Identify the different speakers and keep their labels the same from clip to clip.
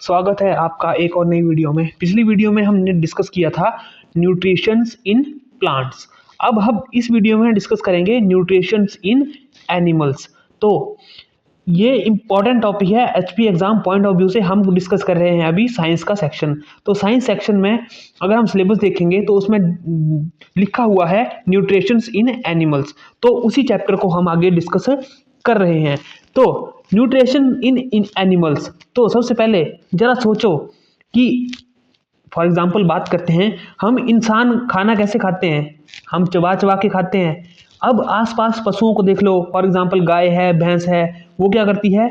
Speaker 1: स्वागत है आपका एक और नई वीडियो में। पिछली वीडियो में हमने डिस्कस किया था न्यूट्रिशंस इन प्लांट्स। अब हम इस वीडियो में डिस्कस करेंगे न्यूट्रिशंस इन एनिमल्स। तो ये इंपॉर्टेंट टॉपिक है, HP exam point of view से हम डिस्कस कर रहे हैं अभी साइंस का सेक्शन। तो साइंस सेक्शन में अगर हम सिलेबस देखेंगे तो उसमें लिखा हुआ है न्यूट्रिशंस इन एनिमल्स, तो उसी चैप्टर को हम आगे डिस्कस कर रहे हैं। तो न्यूट्रिशन इन एनिमल्स, तो सबसे पहले जरा सोचो कि फॉर एग्जांपल बात करते हैं, हम इंसान खाना कैसे खाते हैं? हम चबा चबा के खाते हैं। अब आसपास पशुओं को देख लो, फॉर एग्जांपल गाय है, भैंस है, वो क्या करती है?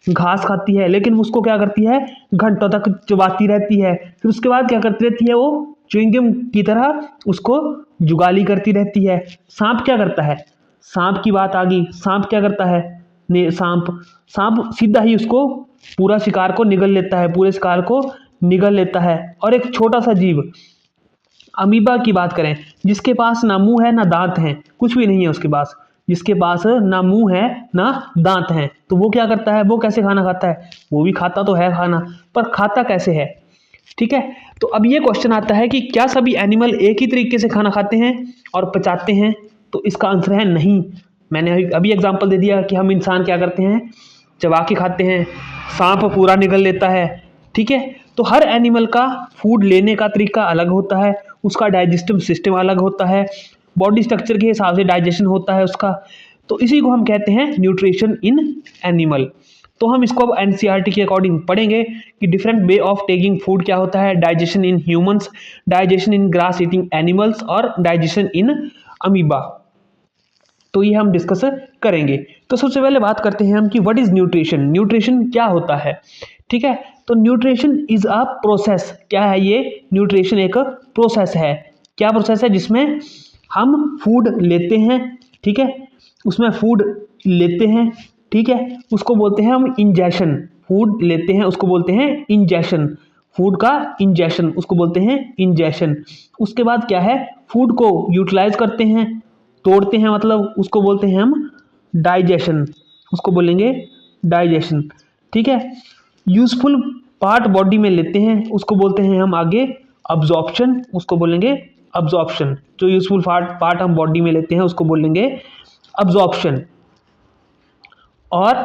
Speaker 1: घास खाती है, लेकिन उसको क्या करती है? घंटों तक चबाती रहती है। फिर उसके बाद क्या करती रहती है? वो च्युइंगम की तरह उसको जुगाली करती रहती है। सांप क्या करता है? सांप की बात आ गई। सांप क्या करता है? ने सांप सीधा ही उसको पूरा शिकार को निगल लेता है, पूरे शिकार को निगल लेता है। और एक छोटा सा जीव अमीबा की बात करें, जिसके पास ना मुंह है ना दांत हैं, कुछ भी नहीं है उसके पास, जिसके पास ना मुंह है ना दांत हैं, तो वो क्या करता है? वो कैसे खाना खाता है? वो भी खाता तो है खाना, पर खाता कैसे है? ठीक है। तो अब ये क्वेश्चन आता है कि क्या सभी एनिमल एक ही तरीके से खाना खाते हैं और पचाते हैं? तो इसका आंसर है नहीं। मैंने अभी एग्जांपल दे दिया कि हम इंसान क्या करते हैं? चबा के खाते हैं, सांप पूरा निगल लेता है। ठीक है। तो हर एनिमल का फूड लेने का तरीका अलग होता है, उसका डाइजेस्टिव सिस्टम अलग होता है, बॉडी स्ट्रक्चर के हिसाब से डाइजेशन होता है उसका। तो इसी को हम कहते हैं न्यूट्रिशन इन एनिमल। तो हम इसको अब एनसीईआरटी के अकॉर्डिंग पढ़ेंगे कि different way of taking food क्या होता है, digestion in humans, digestion in grass eating animals और डाइजेशन इन अमीबा। तो ये हम डिस्कस करेंगे। तो सबसे पहले बात करते हैं हम कि व्हाट इज न्यूट्रिशन। न्यूट्रिशन क्या होता है? ठीक है। तो न्यूट्रिशन इज अ प्रोसेस। क्या है ये? न्यूट्रिशन एक प्रोसेस है। क्या प्रोसेस है? जिसमें हम फूड लेते हैं, ठीक है, उसमें फूड लेते हैं, ठीक है, उसको बोलते हैं हम इंजेशन। फूड लेते हैं उसको बोलते हैं इंजेशन, फूड का इंजेशन उसको बोलते हैं इंजेशन। उसके बाद क्या है? फूड को यूटिलाइज करते हैं, तोड़ते हैं, मतलब उसको बोलते हैं हम डाइजेशन, उसको बोलेंगे डाइजेशन। ठीक है। यूजफुल पार्ट बॉडी में लेते हैं, उसको बोलते हैं हम आगे अब्जॉर्प्शन, उसको बोलेंगे अब्जॉर्प्शन। जो यूजफुल पार्ट हम बॉडी में लेते हैं उसको बोलेंगे अब्जॉर्प्शन। और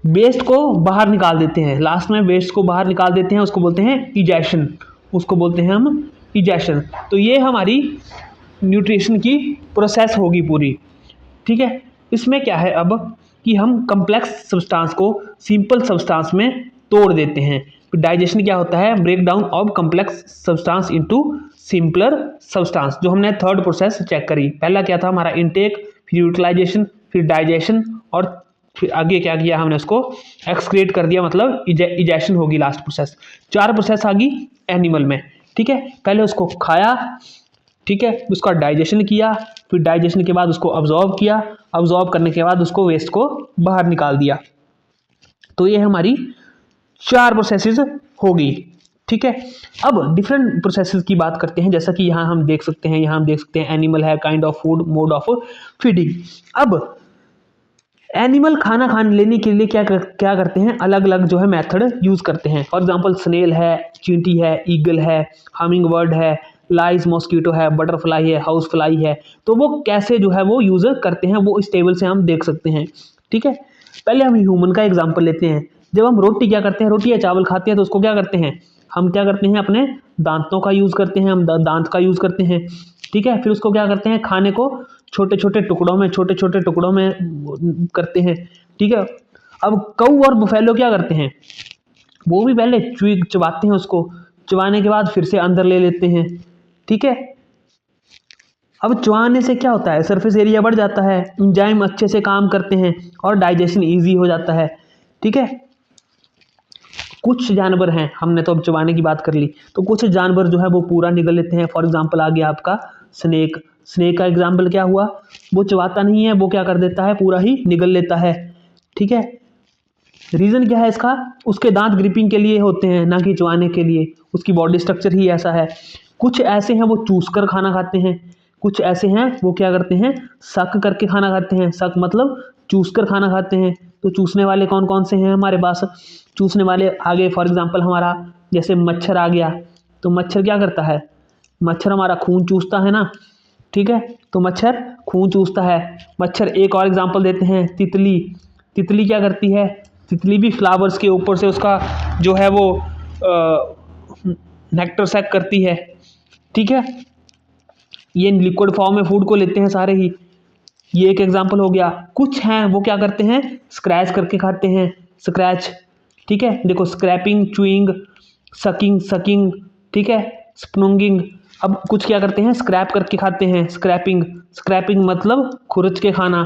Speaker 1: वेस्ट को बाहर निकाल देते हैं, लास्ट में वेस्ट को बाहर निकाल देते हैं, उसको बोलते हैं इजेशन, उसको बोलते हैं हम इजेशन। तो ये हमारी न्यूट्रिशन की प्रोसेस होगी पूरी। ठीक है। इसमें क्या है अब कि हम कम्प्लेक्स सब्सटेंस को सिंपल सब्सटेंस में तोड़ देते हैं। डाइजेशन क्या होता है? Break down of complex substance into simpler substance. जो हमने थर्ड प्रोसेस चेक करी, पहला क्या था हमारा? इनटेक, फिर यूटिलाइजेशन, फिर डाइजेशन, और फिर आगे क्या किया हमने? उसको एक्सक्रीट कर दिया, मतलब इजेशन होगी लास्ट प्रोसेस। चार प्रोसेस आ गई एनिमल में। ठीक है। पहले उसको खाया, ठीक है, उसका डाइजेशन किया, फिर डाइजेशन के बाद उसको अब्जॉर्ब किया, अब्जॉर्ब करने के बाद उसको वेस्ट को बाहर निकाल दिया। तो ये हमारी चार प्रोसेसेस होगी। ठीक है। अब डिफरेंट प्रोसेसेस की बात करते हैं, जैसा कि यहाँ हम देख सकते हैं, यहाँ हम देख सकते हैं एनिमल है, kind of food, mode of feeding. अब एनिमल खाना खाने लेने के लिए क्या करते हैं? अलग अलग जो है मेथड यूज करते हैं। फॉर एग्जांपल स्नेल है, चींटी है, ईगल है, हमिंग बर्ड है, लाइस मॉस्किटो है, बटरफ्लाई है, हाउस फ्लाई है। तो वो कैसे जो है वो यूज करते हैं, वो इस टेबल से हम देख सकते हैं। ठीक है। पहले हम ह्यूमन का एग्जाम्पल लेते हैं। जब हम रोटी क्या करते हैं, रोटी या चावल खाते हैं, तो उसको क्या करते हैं? हम क्या करते हैं? अपने दांतों का यूज करते हैं, हम दांत का यूज करते हैं। ठीक है। फिर उसको क्या करते हैं? खाने को छोटे छोटे टुकड़ों में करते हैं। ठीक है। अब कऊ और बुफेलो क्या करते हैं? वो भी पहले चबाते हैं, उसको चबाने के बाद फिर से अंदर ले लेते हैं। ठीक है। अब चबाने से क्या होता है? सरफेस एरिया बढ़ जाता है, एंजाइम अच्छे से काम करते हैं और डाइजेशन इजी हो जाता है। ठीक है। कुछ जानवर हैं, हमने तो अब चबाने की बात कर ली, तो कुछ जानवर जो है वो पूरा निगल लेते हैं। फॉर एग्जांपल आ गया आपका स्नेक। स्नेक का एग्जांपल क्या हुआ? वो चबाता नहीं है, वो क्या कर देता है? पूरा ही निगल लेता है। ठीक है। रीजन क्या है इसका? उसके दांत ग्रिपिंग के लिए होते हैं, ना कि चबाने के लिए, उसकी बॉडी स्ट्रक्चर ही ऐसा है। कुछ ऐसे हैं वो चूस कर खाना खाते हैं, कुछ ऐसे हैं वो क्या करते हैं? सक करके खाना खाते हैं। सक मतलब चूस कर खाना खाते हैं। तो चूसने वाले कौन कौन से हैं हमारे पास? चूसने वाले आगे फॉर एग्जांपल हमारा जैसे मच्छर आ गया, तो मच्छर क्या करता है? मच्छर हमारा खून चूसता है ना, ठीक है, तो मच्छर खून चूसता है। मच्छर, एक और एग्जांपल देते हैं, तितली। तितली क्या करती है? तितली भी फ्लावर्स के ऊपर से उसका जो है वो नेक्टर सैक करती है, ठीक है। ये लिक्विड फॉर्म में फूड को लेते हैं सारे ही। ये एक एग्जांपल हो गया। कुछ हैं वो क्या करते हैं? स्क्रैच करके खाते हैं, स्क्रैच, ठीक है। देखो स्क्रैपिंग, चूइंग, सकिंग, सकिंग, ठीक है, स्पूनिंग। अब कुछ क्या करते हैं? स्क्रैप करके खाते हैं, स्क्रैपिंग। स्क्रैपिंग मतलब खुरच के खाना,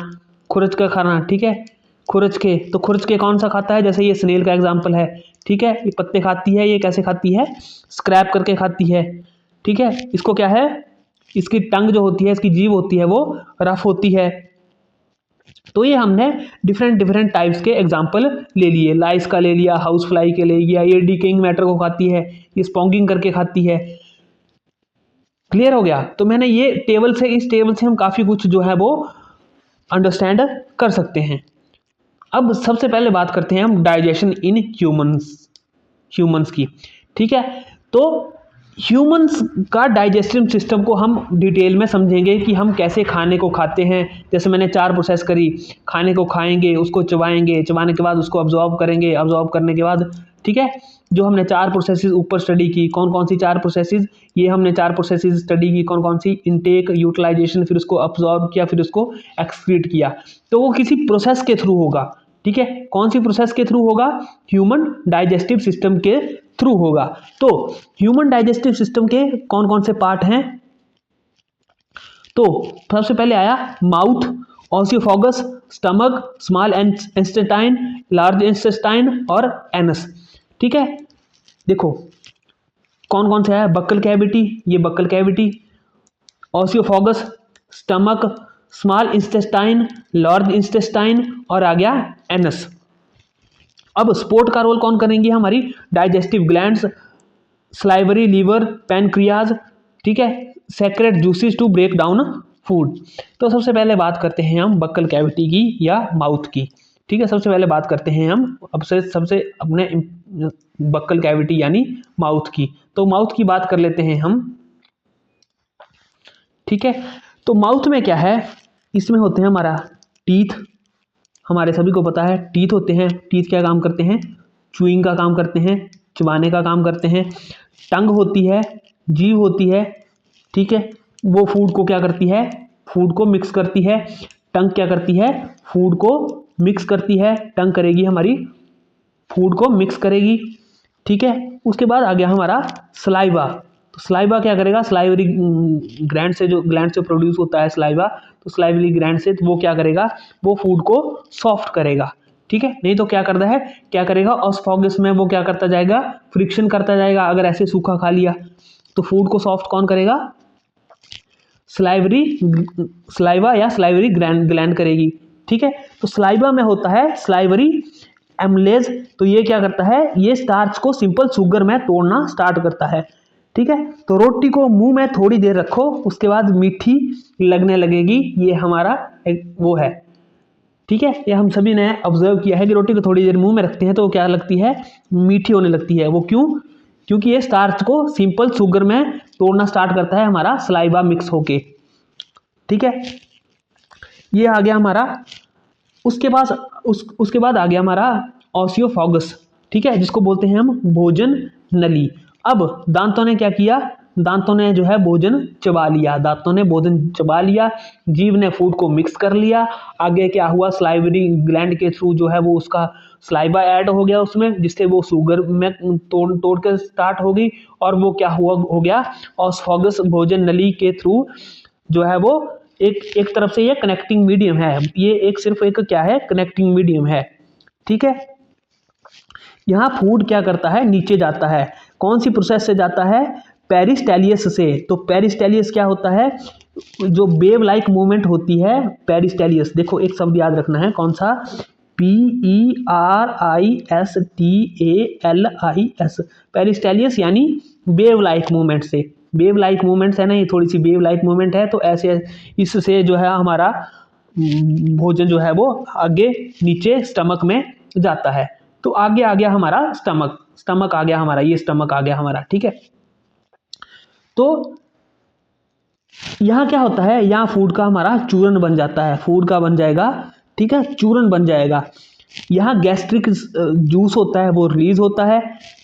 Speaker 1: खुरच का खाना, ठीक है, खुरच के। तो खुरच के कौन सा खाता है? जैसे ये स्नेल का एग्जांपल है, ठीक है, ये पत्ते खाती है, ये कैसे खाती है? स्क्रैप करके खाती है, ठीक है। इसको क्या है? इसकी टंग जो होती है, इसकी जीभ होती है, वो रफ होती है। तो ये हमने डिफरेंट डिफरेंट टाइप्स के एग्जाम्पल ले लिए। लाइस का ले लिया, हाउस फ्लाई के ले लिया, ये डिकेइंग मैटर को खाती है, ये स्पॉन्गिंग करके खाती है। क्लियर हो गया? तो मैंने ये टेबल से, इस टेबल से हम काफ़ी कुछ जो है वो अंडरस्टैंड कर सकते हैं। अब सबसे पहले बात करते हैं हम डाइजेशन इन ह्यूमंस की, ठीक है। तो ह्यूमंस का डाइजेस्टिव सिस्टम को हम डिटेल में समझेंगे कि हम कैसे खाने को खाते हैं। जैसे मैंने 4 प्रोसेस करी, खाने को खाएंगे, उसको चबाएंगे, चबाने के बाद उसको अब्जॉर्ब करेंगे, अब्जॉर्ब करने के बाद, ठीक है, जो हमने 4 प्रोसेसेस ऊपर स्टडी की, कौन कौन सी 4 प्रोसेसेस? ये हमने 4 प्रोसेसेस स्टडी की, कौन कौन सी? इनटेक, यूटिलाइजेशन, फिर उसको अब्जॉर्ब किया, फिर उसको एक्सक्रीट किया। तो वो किसी प्रोसेस के थ्रू होगा, ठीक है। कौन सी प्रोसेस के थ्रू होगा? ह्यूमन डाइजेस्टिव सिस्टम के थ्रू होगा। तो ह्यूमन डाइजेस्टिव सिस्टम के कौन कौन से पार्ट हैं? तो सबसे पहले आया mouth, oesophagus, stomach, small intestine, large intestine और एनस, ठीक है। देखो कौन कौन से है? बक्कल कैविटी, ये buccal cavity, oesophagus, stomach, small intestine, large intestine और आ गया एनस। अब स्पोर्ट का रोल कौन करेंगी? हमारी digestive glands, salivary liver, pancreas, ठीक है, secrete juices to break down food. तो सबसे पहले बात करते हैं हम बक्कल कैविटी की या माउथ की, ठीक है। सबसे पहले बात करते हैं हम अब से सबसे अपने बक्कल कैविटी यानी माउथ की। तो माउथ की बात कर लेते हैं हम, ठीक है। तो माउथ में क्या है? इसमें होते हैं हमारा टीथ, हमारे सभी को पता है टीथ होते हैं। टीथ क्या काम करते हैं? चूइंग का काम करते हैं, चबाने का काम करते हैं। टंग होती है, जीभ होती है, ठीक है, वो फूड को क्या करती है? फूड को मिक्स करती है। टंग क्या करती है? फूड को मिक्स करती है। टंग करेगी हमारी, फूड को मिक्स करेगी, ठीक है। उसके बाद आ गया हमारा सलाइवा। तो सलाइवा क्या करेगा? सलाइवरी ग्लैंड से, जो ग्लैंड से प्रोड्यूस होता है सलाइवा, तो सलाइवरी ग्लैंड से वो क्या करेगा? वो फूड को सॉफ्ट करेगा, ठीक है। नहीं तो क्या करता है, क्या करेगा? ऑसफॉगस में वो क्या करता जाएगा? फ्रिक्शन करता जाएगा। अगर ऐसे सूखा खा लिया तो फूड को सॉफ्ट कौन करेगा? सलाइवा या सलाइवरी ग्लैंड करेगी, ठीक है। तो सलाइवा में होता है सलाइवरी एमलेज। तो ये क्या करता है? ये स्टार्च को सिंपल शुगर में तोड़ना स्टार्ट करता है, ठीक है। तो रोटी को मुंह में थोड़ी देर रखो, उसके बाद मीठी लगने लगेगी, ये हमारा एक वो है, ठीक है। ये हम सभी ने ऑब्जर्व किया है कि रोटी को थोड़ी देर मुंह में रखते हैं तो क्या लगती है? मीठी होने लगती है। वो क्यों? क्योंकि ये स्टार्च को सिंपल शुगर में तोड़ना स्टार्ट करता है हमारा सलाइवा मिक्स होके, ठीक है। ये आ गया हमारा। उसके बाद आ गया हमारा ऑसियोफॉगस, ठीक है, जिसको बोलते हैं हम भोजन नली। अब दांतों ने क्या किया? दांतों ने जो है भोजन चबा लिया, दांतों ने भोजन चबा लिया, जीभ ने फूड को मिक्स कर लिया। आगे क्या हुआ? स्लाइवरी ग्लैंड के थ्रू जो है वो उसका स्लाइवा ऐड हो गया उसमें, जिससे वो शुगर में तोड़ के स्टार्ट होगी, और वो क्या हुआ हो गया? ऑसफॉगस भोजन नली के थ्रू जो है वो एक तरफ से ये कनेक्टिंग मीडियम है। ये एक सिर्फ एक क्या है? कनेक्टिंग मीडियम है, ठीक है। यहाँ फूड क्या करता है? नीचे जाता है। कौन सी प्रोसेस से जाता है? पेरिस्टेलियस से। तो पेरिस्टेलियस क्या होता है? जो वेव लाइक मूवमेंट होती है, पेरिस्टेलियस। देखो एक शब्द याद रखना है, कौन सा? PERISTALIS, पेरिस्टेलियस यानी वेव लाइक मूवमेंट से। वेव लाइक मूवमेंट्स है ना, ये थोड़ी सी वेव लाइक मूवमेंट है, तो ऐसे इससे जो है हमारा भोजन जो है वो आगे नीचे स्टमक में जाता है। तो आगे आ गया हमारा स्टमक आ गया हमारा, ये स्टमक आ गया हमारा, ठीक है। तो यहाँ क्या होता है, यहाँ फूड का हमारा चूर्ण बन जाता है, फूड का बन जाएगा, ठीक है, चूर्ण बन जाएगा। यहाँ गैस्ट्रिक जूस होता है वो रिलीज होता है,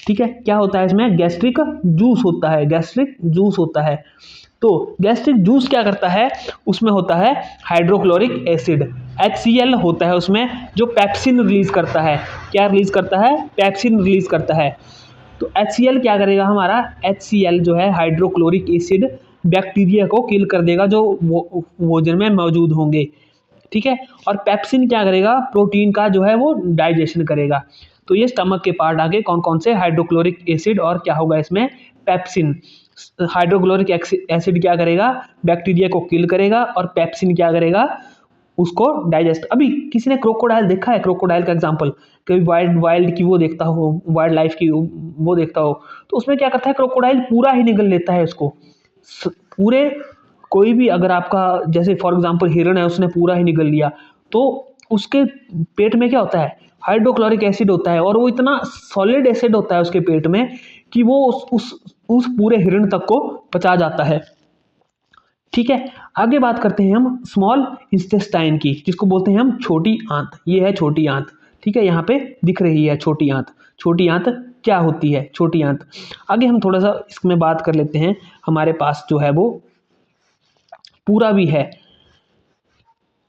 Speaker 1: ठीक है। क्या होता है इसमें, गैस्ट्रिक जूस होता है, गैस्ट्रिक जूस होता है। तो गैस्ट्रिक जूस क्या करता है, उसमें होता है हाइड्रोक्लोरिक एसिड, HCl होता है उसमें, जो पेप्सिन रिलीज करता है। क्या रिलीज करता है, पेप्सिन रिलीज करता है। तो HCl क्या करेगा हमारा, HCl जो है हाइड्रोक्लोरिक एसिड, बैक्टीरिया को किल कर देगा जो भोजन में मौजूद होंगे, ठीक है। और पेप्सिन क्या करेगा, प्रोटीन का जो है वो डाइजेशन करेगा। तो ये स्टमक के पार्ट आगे कौन कौन से, हाइड्रोक्लोरिक एसिड और क्या होगा इसमें, पेप्सिन। हाइड्रोक्लोरिक एसिड क्या करेगा, बैक्टीरिया को किल करेगा, और पेप्सिन क्या करेगा, उसको डाइजेस्ट। अभी किसी ने क्रोकोडाइल देखा है, क्रोकोडाइल का एग्जांपल, कभी वाइल्ड की वो देखता हो, वाइल्ड लाइफ की वो देखता हो, तो उसमें क्या करता है, क्रोकोडाइल पूरा ही निगल लेता है उसको, पूरे, कोई भी अगर आपका जैसे फॉर एग्जांपल हिरण है, उसने पूरा ही निगल लिया, तो उसके पेट में क्या होता है, हाइड्रोक्लोरिक एसिड होता है, और वो इतना सॉलिड एसिड होता है उसके पेट में कि वो उस पूरे हिरण तक को पचा जाता है, ठीक है। आगे बात करते हैं हम स्मॉल इंटेस्टाइन की, जिसको बोलते हैं हम छोटी आंत। ये है छोटी आंत, ठीक है, यहाँ पे दिख रही है छोटी आंत। छोटी आंत क्या होती है, छोटी आंत। आगे हम थोड़ा सा इसमें बात कर लेते हैं, हमारे पास जो है वो पूरा भी है,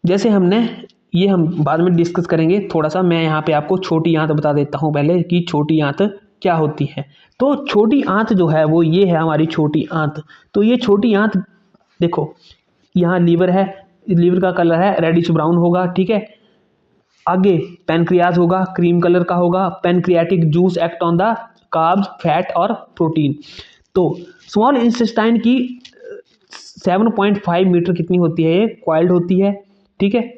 Speaker 1: जैसे हमने, ये हम बाद में डिस्कस करेंगे थोड़ा सा। मैं यहाँ पे आपको छोटी आंत बता देता हूँ पहले कि छोटी आंत क्या होती है। तो छोटी आंत जो है वो ये है हमारी छोटी आंत। तो ये छोटी आंत देखो, यहाँ लीवर है, लीवर का कलर है रेडिश ब्राउन होगा, ठीक है। आगे पैनक्रियाज होगा, क्रीम कलर का होगा। Pancreatic juice act on the carbs, fat और प्रोटीन। तो स्मॉल इंटेस्टाइन की 7.5 मीटर कितनी होती है, ये क्वाइल्ड होती है, ठीक है।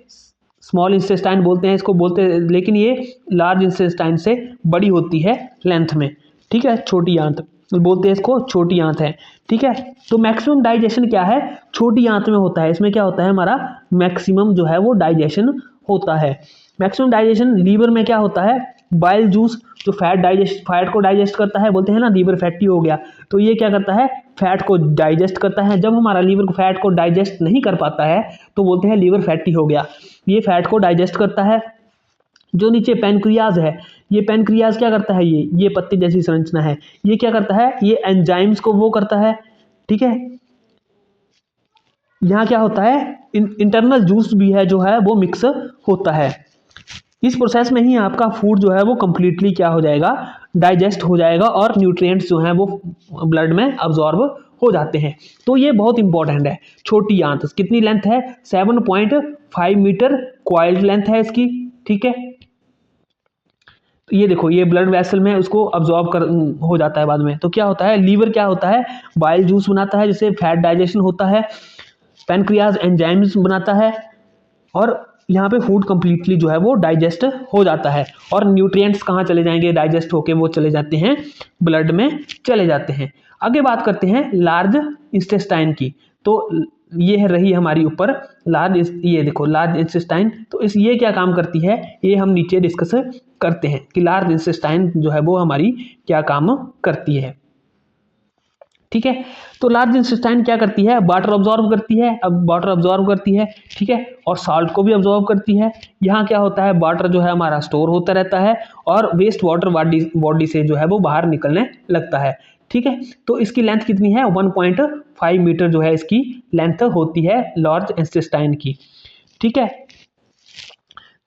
Speaker 1: स्मॉल इंटेस्टाइन बोलते हैं इसको, बोलते हैं, लेकिन ये लार्ज इंटेस्टाइन से बड़ी होती है लेंथ में, ठीक है। छोटी आंत बोलते हैं इसको, छोटी आंत है, ठीक है। तो मैक्सिमम डाइजेशन क्या है, छोटी आंत में होता है। इसमें क्या होता है हमारा, मैक्सिमम जो है वो डाइजेशन होता है। मैक्सिमम डाइजेशन लीवर में क्या होता है, बाइल जूस जो फैट को डाइजेस्ट करता है, बोलते हैं ना लीवर फैटी हो गया, तो ये क्या करता है, फैट को डाइजेस्ट करता है। जब हमारा लीवर को फैट को डाइजेस्ट नहीं कर पाता है तो बोलते हैं लीवर फैटी हो गया, ये फैट को डाइजेस्ट करता है। जो नीचे पैनक्रियाज है, ये पैनक्रियाज क्या करता है, ये पत्ती जैसी संरचना है, ये क्या करता है, ये एंजाइम्स को वो करता है, ठीक है। यहाँ क्या होता है, इंटरनल जूस भी है जो है वो मिक्स होता है। इस प्रोसेस में ही आपका फूड जो है वो कंप्लीटली क्या हो जाएगा, डाइजेस्ट हो जाएगा, और न्यूट्रिएंट्स जो हैं वो ब्लड में अब्जॉर्ब हो जाते हैं। तो ये बहुत इंपॉर्टेंट है। छोटी आंत कितनी लेंथ है, 7.5 मीटर क्वाइल्ड लेंथ है इसकी, ठीक है। तो ये देखो, ये ब्लड वेसल में उसको अब्जॉर्ब कर हो जाता है बाद में। तो क्या होता है, लीवर क्या होता है, बाइल जूस बनाता है जिससे फैट डाइजेशन होता है। पैनक्रियाज एंजाइम्स बनाता है, और यहाँ पे फूड कंप्लीटली जो है वो डाइजेस्ट हो जाता है। और न्यूट्रिएंट्स कहाँ चले जाएंगे, डाइजेस्ट होके वो चले जाते हैं ब्लड में चले जाते हैं। आगे बात करते हैं लार्ज इंटेस्टाइन की। तो ये है रही हमारी ऊपर लार्ज, ये देखो लार्ज इंटेस्टाइन। तो ये क्या काम करती है, ये हम नीचे डिस्कस करते हैं कि लार्ज इंटेस्टाइन जो है वो हमारी क्या काम करती है, ठीक है। तो लार्ज इंटेस्टाइन क्या करती है, वाटर ऑब्जॉर्व करती है, अब वाटर ऑब्जॉर्व करती है, ठीक है, और साल्ट को भी ऑब्जॉर्व करती है। यहाँ क्या होता है, वाटर जो है हमारा स्टोर होता रहता है, और वेस्ट वाटर बॉडी से जो है वो बाहर निकलने लगता है, ठीक है। तो इसकी लेंथ कितनी है, 1.5 मीटर जो है इसकी लेंथ होती है लार्ज इंटेस्टाइन की, ठीक है।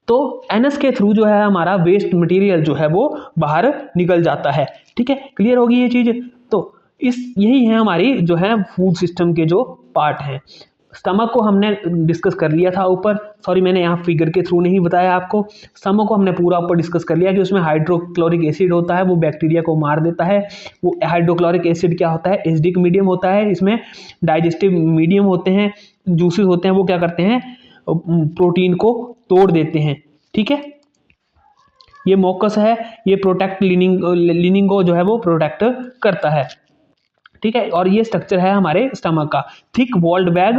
Speaker 1: तो एनएस के थ्रू जो है हमारा वेस्ट मटेरियल जो है वो बाहर निकल जाता है, ठीक है। क्लियर होगी ये चीज। तो यही है हमारी जो है फूड सिस्टम के जो पार्ट हैं। स्टमक को हमने डिस्कस कर लिया था ऊपर, सॉरी मैंने यहाँ फिगर के थ्रू नहीं बताया आपको। स्टमक को हमने पूरा ऊपर डिस्कस कर लिया कि उसमें हाइड्रोक्लोरिक एसिड होता है, वो बैक्टीरिया को मार देता है। वो हाइड्रोक्लोरिक एसिड क्या होता है, एसिडिक मीडियम होता है, इसमें डाइजेस्टिव मीडियम होते हैं, जूसेस होते हैं, वो क्या करते हैं, प्रोटीन को तोड़ देते हैं, ठीक है। ये मोकस है, ये प्रोटेक्ट लिनिंग को जो है वो प्रोटेक्ट करता है, ठीक है। और ये स्ट्रक्चर है हमारे स्टमक का। Thick walled bag,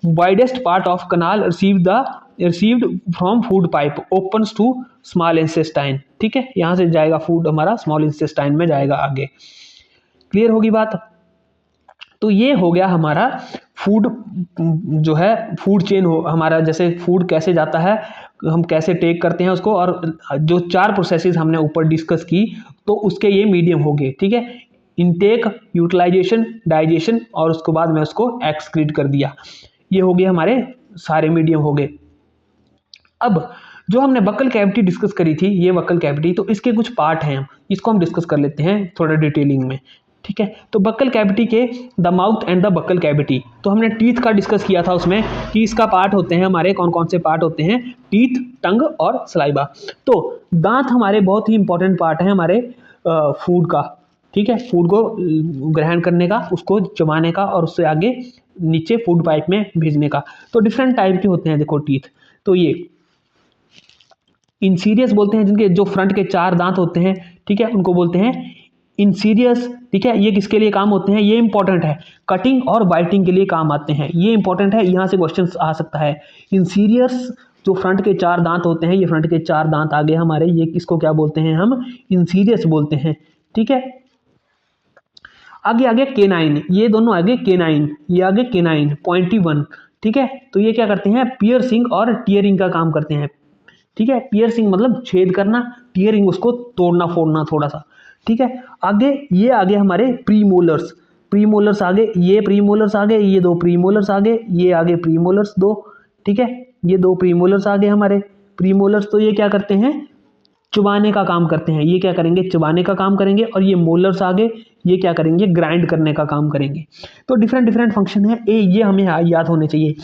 Speaker 1: widest part of canal receive the received from food pipe opens to small intestine, ठीक है, यहाँ से जाएगा फूड हमारा स्मॉल इंटेस्टाइन में जाएगा आगे। क्लियर होगी बात। तो ये हो गया हमारा फूड जो है फूड चेन हो हमारा, जैसे फूड कैसे जाता है, हम कैसे टेक करते हैं उसको, और जो 4 प्रोसेसेस हमने ऊपर डिस्कस की तो उसके ये मीडियम हो गए, ठीक है, इनटेक, यूटिलाइजेशन, डाइजेशन और उसके बाद में उसको एक्सक्रीट कर दिया। ये हो गए हमारे सारे मीडियम हो गए। अब जो हमने बक्कल कैविटी डिस्कस करी थी, ये बक्कल कैविटी, तो इसके कुछ पार्ट हैं, इसको हम डिस्कस कर लेते हैं थोड़ा डिटेलिंग में, ठीक है। तो बक्कल कैविटी के the mouth and the buccal cavity, तो हमने टीथ का डिस्कस किया था उसमें कि इसका पार्ट होते हैं हमारे कौन कौन से पार्ट होते हैं, टीथ, टंग और सलाइवा। तो दांत हमारे बहुत ही इंपॉर्टेंट पार्ट है हमारे फूड का, ठीक है, फूड को ग्रहण करने का, उसको चबाने का और उससे आगे नीचे फूड पाइप में भेजने का। तो डिफरेंट टाइप के होते हैं देखो टीथ। तो ये इंसीरियस बोलते हैं, जिनके जो फ्रंट के 4 दांत होते हैं, ठीक है, उनको बोलते हैं इंसीरियस, ठीक है। ये किसके लिए काम होते हैं, ये इंपॉर्टेंट है, कटिंग और बाइटिंग के लिए काम आते हैं, ये इंपॉर्टेंट है, यहाँ से क्वेश्चन आ सकता है। इंसीरियस जो फ्रंट के 4 दांत होते हैं, ये फ्रंट के 4 दांत आगे हमारे, ये किसको क्या बोलते हैं, हम इंसीरियस बोलते हैं, ठीक है। आगे आगे केनाइन, ये दोनों आगे केनाइन, ये आगे केनाइन पॉइंटी 1, ठीक है। तो ये क्या करते हैं, पियर्सिंग और टीयरिंग का काम करते हैं, ठीक है। पियर्सिंग मतलब छेद करना, टीयरिंग उसको तोड़ना फोड़ना थोड़ा सा, ठीक है। आगे ये आगे हमारे प्रीमोलर्स, प्रीमोलर्स आगे, ये प्रीमोलर्स आगे, ये 2 प्रीमोलर्स आगे, ये आगे प्रीमोलर्स 2, ठीक है, ये 2 प्रीमोलर्स आगे हमारे प्रीमोलर्स। तो ये क्या करते हैं, चबाने का काम करते हैं, ये क्या करेंगे, चबाने का काम करेंगे, और ये मोलर्स आगे, ये क्या करेंगे, ग्राइंड करने का काम करेंगे। तो डिफरेंट डिफरेंट फंक्शन है, ये हमें याद होने चाहिए।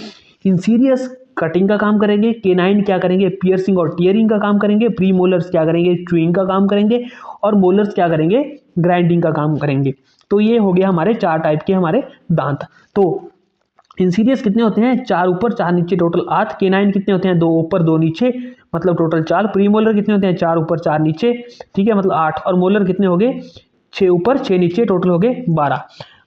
Speaker 1: इंसीरियस कटिंग का काम करेंगे, केनाइन क्या करेंगे, पियर्सिंग और टीयरिंग का काम करेंगे, प्री मोलर्स क्या करेंगे, च्यूइंग का काम करेंगे, और मोलर्स क्या करेंगे, ग्राइंडिंग का काम करेंगे। तो ये हो गया हमारे 4 टाइप के हमारे दांत। तो इंसीरियस कितने होते हैं, 4 ऊपर 4 नीचे, टोटल 8। केनाइन कितने होते हैं, 2 ऊपर 2 नीचे, मतलब टोटल 4। प्रीमोलर कितने होते हैं, 4 ऊपर 4 नीचे, ठीक है, मतलब 8। और मोलर कितने हो गए, 6 ऊपर 6 नीचे, टोटल हो गए 12।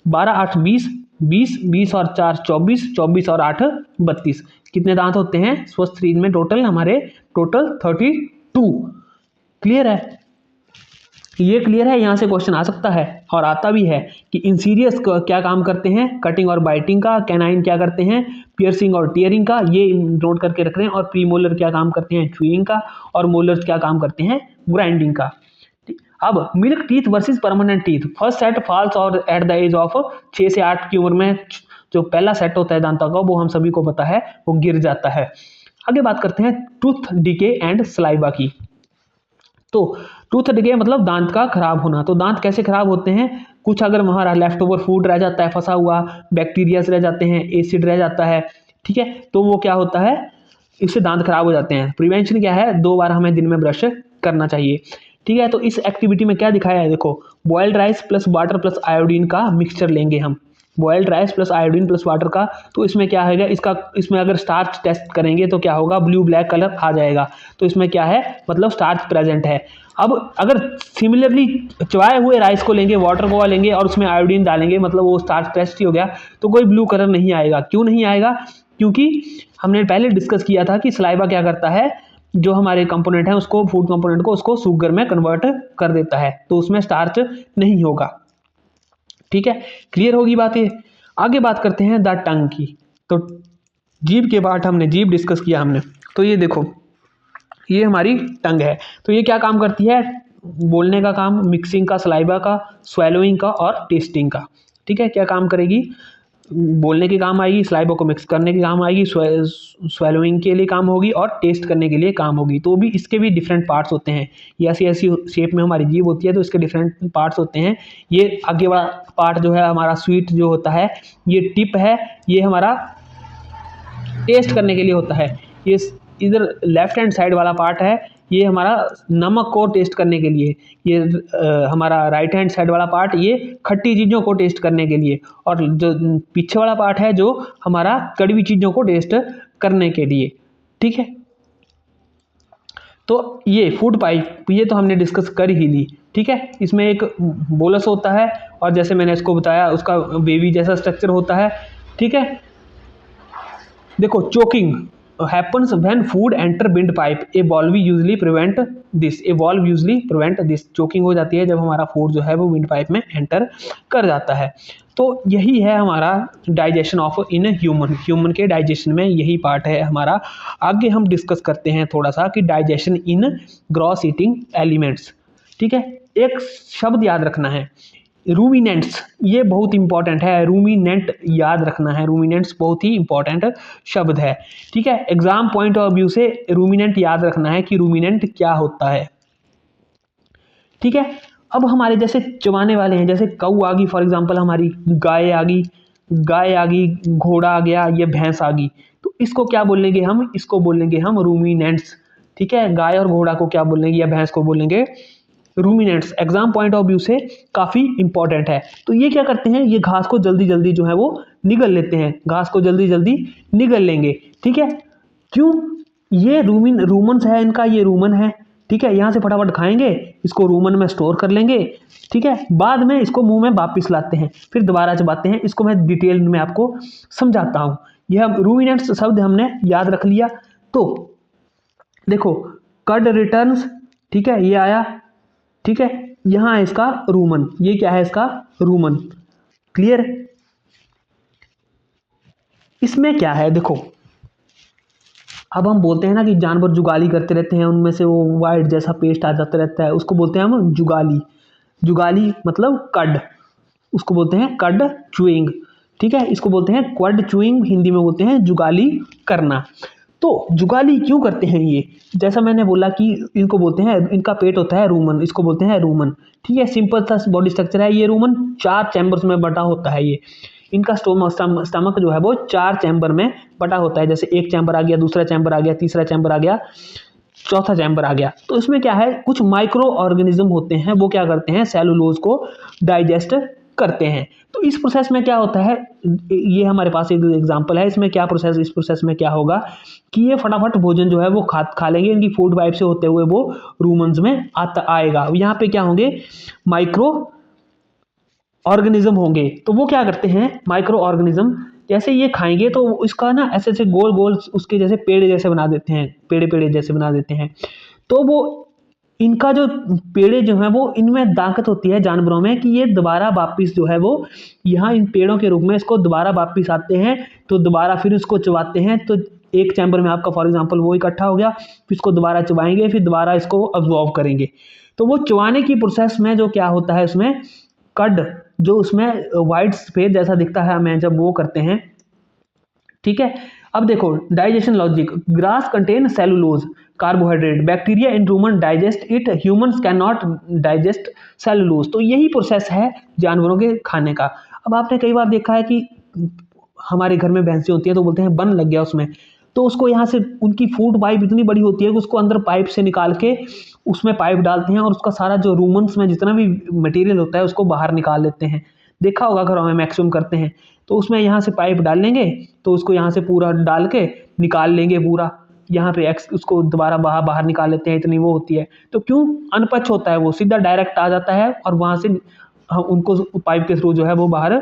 Speaker 1: 12 8 20, 20 20 और 4 24, 24 और 8 32। कितने दांत होते हैं स्वस्थ शरीर में, टोटल हमारे टोटल 32। क्लियर है, ये क्लियर है। यहाँ से क्वेश्चन आ सकता है और आता भी है कि इंसीरियस क्या काम करते हैं, कटिंग और बाइटिंग का, कैनाइन क्या करते हैं, पियर्सिंग और टीयरिंग का, ये नोट करके रख रहे हैं। और प्रीमोलर क्या काम करते हैं, च्यूइंग का, और मोलर्स क्या काम करते हैं, ग्राइंडिंग का। अब milk teeth versus permanent teeth, first set falls और एट द एज ऑफ 6 से 8 की उम्र में जो पहला सेट होता है दांतों का, वो हम सभी को पता है, वो गिर जाता है। आगे बात करते हैं टूथ डिके एंड सलाइवा की। तो टूथ डिके मतलब दांत का खराब होना। तो दांत कैसे खराब होते हैं, कुछ अगर हमारा लेफ्ट ओवर फूड रह जाता है, फंसा हुआ बैक्टीरियाज रह जाते हैं, एसिड रह जाता है, ठीक है, तो वो क्या होता है, इससे दांत खराब हो जाते हैं। प्रिवेंशन क्या है, 2 बार हमें दिन में ब्रश करना चाहिए, ठीक है। तो इस एक्टिविटी में क्या दिखाया है, देखो, boiled rice plus water plus iodine का मिक्सचर लेंगे हम, boiled rice plus iodine plus water का। तो इसमें क्या है, इसमें अगर स्टार्च टेस्ट करेंगे तो क्या होगा, ब्लू ब्लैक कलर आ जाएगा। तो इसमें क्या है, मतलब स्टार्च प्रेजेंट है। अब अगर सिमिलरली चबाए हुए राइस को लेंगे, वाटर को लेंगे और उसमें आयोडीन डालेंगे, मतलब वो स्टार्च टेस्ट ही हो गया, तो कोई ब्लू कलर नहीं आएगा। क्यों नहीं आएगा, क्योंकि हमने पहले डिस्कस किया था कि सलाइवा क्या करता है, जो हमारे कंपोनेंट है उसको, फूड कंपोनेंट को, उसको शुगर में कन्वर्ट कर देता है, तो उसमें स्टार्च नहीं होगा, ठीक है। क्लियर होगी बातें। आगे बात करते हैं द टंग की। तो जीभ के पार्ट हमने, जीभ डिस्कस किया हमने। तो ये देखो, ये हमारी टंग है। तो ये क्या काम करती है, बोलने का काम, मिक्सिंग का, सलाइवा का, स्वेलोइंग का और टेस्टिंग का, ठीक है। क्या काम करेगी, बोलने के काम आएगी, सलाइवा को मिक्स करने के काम आएगी, स्वेलोइंग के लिए काम होगी और टेस्ट करने के लिए काम होगी। तो भी इसके भी डिफरेंट पार्ट्स होते हैं, ये ऐसी ऐसी शेप में हमारी जीभ होती है, तो इसके डिफरेंट पार्ट्स होते हैं। ये आगे वाला पार्ट जो है हमारा स्वीट जो होता है, ये टिप है, ये हमारा टेस्ट करने के लिए होता है। ये इधर लेफ्ट हैंड साइड वाला पार्ट है, ये हमारा नमक को टेस्ट करने के लिए। ये हमारा राइट हैंड साइड वाला पार्ट, ये खट्टी चीज़ों को टेस्ट करने के लिए। और जो पीछे वाला पार्ट है, जो हमारा कड़वी चीज़ों को टेस्ट करने के लिए, ठीक है। तो ये फूड पाइप, ये तो हमने डिस्कस कर ही ली, ठीक है। इसमें एक बोलस होता है, और जैसे मैंने इसको बताया, उसका बेबी जैसा स्ट्रक्चर होता है, ठीक है। देखो choking, happens when food enter wind pipe, a valve usually prevent this, a valve usually prevent this, choking हो जाती है जब हमारा फूड जो है वो विंड पाइप में एंटर कर जाता है। तो यही है हमारा डाइजेशन ऑफ इन ह्यूमन के डाइजेशन में यही पार्ट है हमारा। आगे हम डिस्कस करते हैं थोड़ा सा कि डाइजेशन इन ग्रॉस ईटिंग एलिमेंट्स। ठीक है, एक शब्द याद रखना है, रूमिनेंट्स, ये बहुत इंपॉर्टेंट है, रूमिनेंट याद रखना है, रूमिनेंट्स बहुत ही इंपॉर्टेंट शब्द है। ठीक है, एग्जाम पॉइंट ऑफ व्यू से रूमिनेंट याद रखना है कि रूमिनेंट क्या होता है। ठीक है, अब हमारे जैसे चबाने वाले हैं, जैसे गऊ आ गई फॉर एग्जांपल, हमारी गाय आ गई, घोड़ा आ गया, ये भैंस आ गई, तो इसको क्या बोलेंगे हम, इसको बोलेंगे हम रूमिनेंट्स। ठीक है, गाय और घोड़ा को क्या बोलेंगे या भैंस को बोलेंगे ruminants. Exam point of view से काफ़ी इंपॉर्टेंट है। तो ये क्या करते हैं, ये घास को जल्दी जल्दी जो है वो निगल लेते हैं, घास को जल्दी जल्दी निगल लेंगे। ठीक है, क्यों, ये रूमन्स है इनका, ये रूमन है। ठीक है, यहाँ से फटाफट खाएंगे, इसको रूमन में स्टोर कर लेंगे। ठीक है, बाद में इसको मुंह में वापिस लाते हैं, फिर दोबारा चबाते हैं। इसको मैं डिटेल में आपको समझाता हूँ। यह रूमिनेंट्स शब्द हमने याद रख लिया। तो देखो, कड रिटर्न्स, ठीक है, ये आया। ठीक है, यहां है इसका रूमन, ये क्या है इसका रूमन। क्लियर, इसमें क्या है देखो, अब हम बोलते हैं ना कि जानवर जुगाली करते रहते हैं, उनमें से वो वाइट जैसा पेस्ट आ जाता रहता है, उसको बोलते हैं हम जुगाली। जुगाली मतलब कड, उसको बोलते हैं कड चूइंग। ठीक है, इसको बोलते हैं क्वड चूइंग, हिंदी में बोलते हैं जुगाली करना। तो जुगाली क्यों करते हैं ये, जैसा मैंने बोला कि इनको बोलते हैं, इनका पेट होता है रूमन, इसको बोलते हैं रूमन। ठीक है, सिंपल सा बॉडी स्ट्रक्चर है ये रूमन, 4 चैम्बर्स में बटा होता है ये। इनका स्टमक जो है वो 4 चैम्बर में बटा होता है, जैसे एक चैम्बर आ गया, दूसरा चैम्बर आ गया, तीसरा चैम्बर आ गया, चौथा चैम्बर आ गया। तो इसमें क्या है, कुछ माइक्रो ऑर्गेनिज्म होते हैं, वो क्या करते हैं, सेलुलोज को डाइजेस्ट करते हैं। तो इस प्रोसेस में क्या होता है, ये हमारे पास एक एग्जांपल है, इसमें क्या प्रोसेस, इस प्रोसेस में क्या होगा कि ये फटाफट भोजन जो है वो खा लेंगे, इनकी फूड पाइप से होते हुए वो रूमन्स में आएगा। यहाँ पे क्या होंगे, माइक्रो ऑर्गेनिज्म होंगे। तो वो क्या करते हैं, माइक्रो ऑर्गेनिज्म, जैसे ये खाएंगे तो इसका ना ऐसे ऐसे गोल गोल उसके जैसे पेड़ जैसे बना देते हैं, पेड़े जैसे बना देते हैं। तो वो इनका जो पेड़े जो हैं वो, इनमें ताकत होती है जानवरों में कि ये दोबारा वापिस जो है वो यहाँ इन पेड़ों के रूप में इसको दोबारा वापिस आते हैं, तो दोबारा फिर उसको चबाते हैं। तो एक चैम्बर में आपका फॉर एग्जांपल वो इकट्ठा हो गया, फिर इसको दोबारा चबाएंगे, फिर दोबारा इसको अब्जॉर्व करेंगे। तो वो चबाने की प्रोसेस में जो क्या होता है, उसमें कड जो उसमें वाइट सफेद जैसा दिखता है हमें जब वो करते हैं। ठीक है, अब देखो digestion logic, grass contain cellulose carbohydrate, bacteria in Roman digest it, humans can not digest cellulose. तो यही प्रोसेस है जानवरों के खाने का। अब आपने कई बार देखा है कि हमारे घर में भैंसें होती हैं तो बोलते हैं बन लग गया उसमें, तो उसको यहाँ से उनकी फूड पाइप इतनी बड़ी होती है कि उसको अंदर पाइप से निकाल के उसमें पाइप डालते हैं और उसका सारा जो रूमन्स में जितना भी मटेरियल होता है उसको बाहर निकाल लेते हैं। देखा होगा घरों में मैक्सिमम करते हैं। तो उसमें यहाँ से पाइप डाल लेंगे, तो उसको यहाँ से पूरा डाल के निकाल लेंगे पूरा, यहाँ पे उसको दोबारा बाहर निकाल लेते हैं, इतनी वो होती है। तो क्यों, अनपच होता है, वो सीधा डायरेक्ट आ जाता है और वहाँ से हम उनको पाइप के थ्रू जो है वो बाहर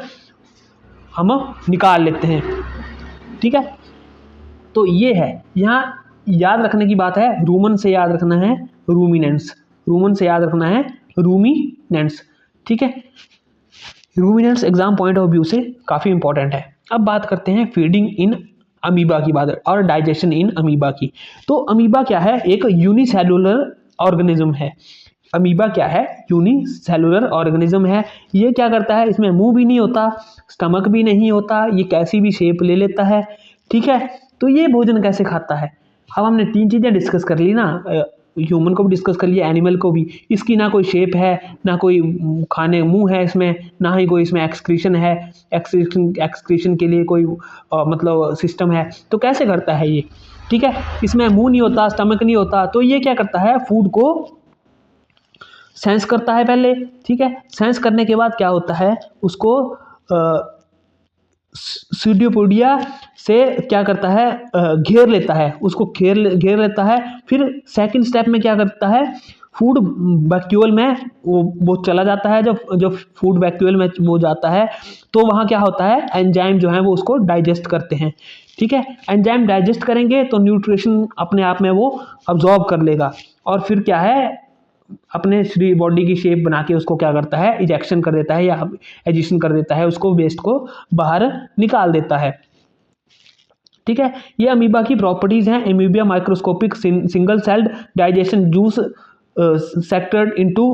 Speaker 1: हम निकाल लेते हैं। ठीक है, तो ये है, यहाँ याद रखने की बात है, रूमन से याद रखना है रूमिनेंट्स, रूमन से याद रखना है रूमिनेंट्स। ठीक है, ruminants exam point of view से काफ़ी इंपॉर्टेंट है। अब बात करते हैं फीडिंग इन अमीबा की बात और डाइजेशन इन अमीबा की। तो अमीबा क्या है, एक यूनिसेलुलर ऑर्गेनिज्म है। अमीबा क्या है, यूनिसेलुलर ऑर्गेनिज्म है। ये क्या करता है, इसमें मुंह भी नहीं होता, स्टमक भी नहीं होता, ये कैसी भी शेप ले लेता है। ठीक है, तो ये भोजन कैसे खाता है। अब हमने 3 चीज़ें डिस्कस कर ली ना, ह्यूमन को भी डिस्कस कर लिया, एनिमल को भी। इसकी ना कोई शेप है, ना कोई खाने मुंह है इसमें, ना ही कोई इसमें एक्सक्रीशन है, एक्सक्रीशन के लिए कोई मतलब सिस्टम है। तो कैसे करता है ये। ठीक है, इसमें मुंह नहीं होता, स्टमक नहीं होता, तो ये क्या करता है, फूड को सेंस करता है पहले। ठीक है, सेंस करने के बाद क्या होता है, उसको सीडियोपोडिया से क्या करता है, घेर लेता है, उसको घेर लेता है। फिर सेकंड स्टेप में क्या करता है, फूड वैक्यूल में वो चला जाता है। जब फूड वैक्यूल में वो जाता है तो वहाँ क्या होता है, एंजाइम जो है वो उसको डाइजेस्ट करते हैं। ठीक है। एंजाइम डाइजेस्ट करेंगे तो न्यूट्रिशन अपने आप में वो अब्जॉर्ब कर लेगा और फिर क्या है, अपने शरीर बॉडी की शेप बना के उसको क्या करता है, इजेक्शन कर देता है या एजिशन कर देता है, उसको वेस्ट को बाहर निकाल देता है। ठीक है, ये अमीबा की प्रॉपर्टीज हैं। Amoeba microscopic single celled digestion juice secreted into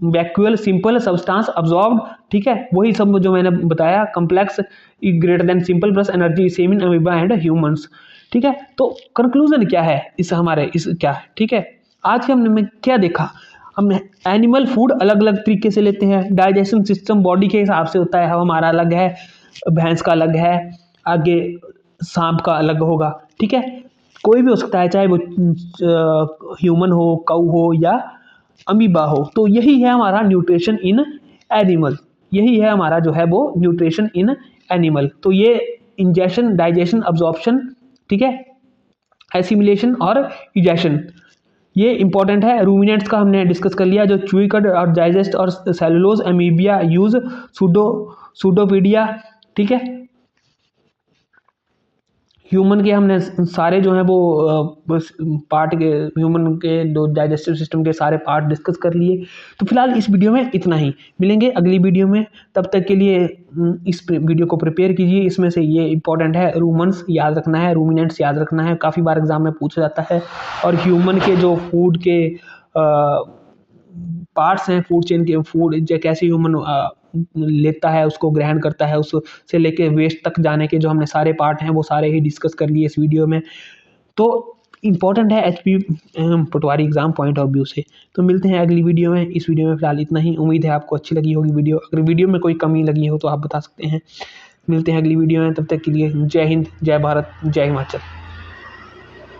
Speaker 1: vacuole simple substance absorbed. ठीक है, वही सब जो मैंने बताया, complex greater than simple plus energy same in amoeba and humans. ठीक है, तो कंक्लूजन क्या है इस हमारे इस क्या है, ठीक है, आज के हमने क्या देखा, हम एनिमल फूड अलग अलग तरीके से लेते हैं, डाइजेशन सिस्टम बॉडी के हिसाब से होता है, हमारा अलग है, भैंस का अलग है, आगे सांप का अलग होगा। ठीक है, कोई भी हो सकता है, चाहे वो ह्यूमन हो, काऊ हो या अमीबा हो। तो यही है हमारा न्यूट्रिशन इन एनिमल, यही है हमारा जो है वो न्यूट्रिशन इन एनिमल। तो ये इंजेशन, डाइजेशन, अब्जॉर्प्शन, ठीक है, एसिमिलेशन और इजेशन, ये इंपॉर्टेंट है। रूमिनेंट्स का हमने डिस्कस कर लिया, जो चूई कट और डाइजेस्ट और सेलुलोज, अमीबिया यूज सूडोपीडिया। ठीक है, ह्यूमन के हमने सारे जो हैं वो पार्ट के, ह्यूमन के जो डाइजेस्टिव सिस्टम के सारे पार्ट डिस्कस कर लिए। तो फिलहाल इस वीडियो में इतना ही, मिलेंगे अगली वीडियो में। तब तक के लिए इस वीडियो को प्रिपेयर कीजिए। इसमें से ये इंपॉर्टेंट है, रूमन्स याद रखना है, रूमिनेंट्स याद रखना है, काफ़ी बार एग्जाम में पूछा जाता है। और ह्यूमन के जो फूड के पार्ट्स हैं, फूड चेन के, फूड कैसे ह्यूमन लेता है, उसको ग्रहण करता है, उससे लेके वेस्ट तक जाने के जो हमने सारे पार्ट हैं वो सारे ही डिस्कस कर लिए इस वीडियो में। तो इंपॉर्टेंट है HP Patwari exam point of view से। तो मिलते हैं अगली वीडियो में। इस वीडियो में फिलहाल इतना ही। उम्मीद है आपको अच्छी लगी होगी वीडियो। अगर वीडियो में कोई कमी लगी हो तो आप बता सकते हैं। मिलते हैं अगली वीडियो में, तब तक के लिए जय हिंद, जय भारत, जय हिमाचल।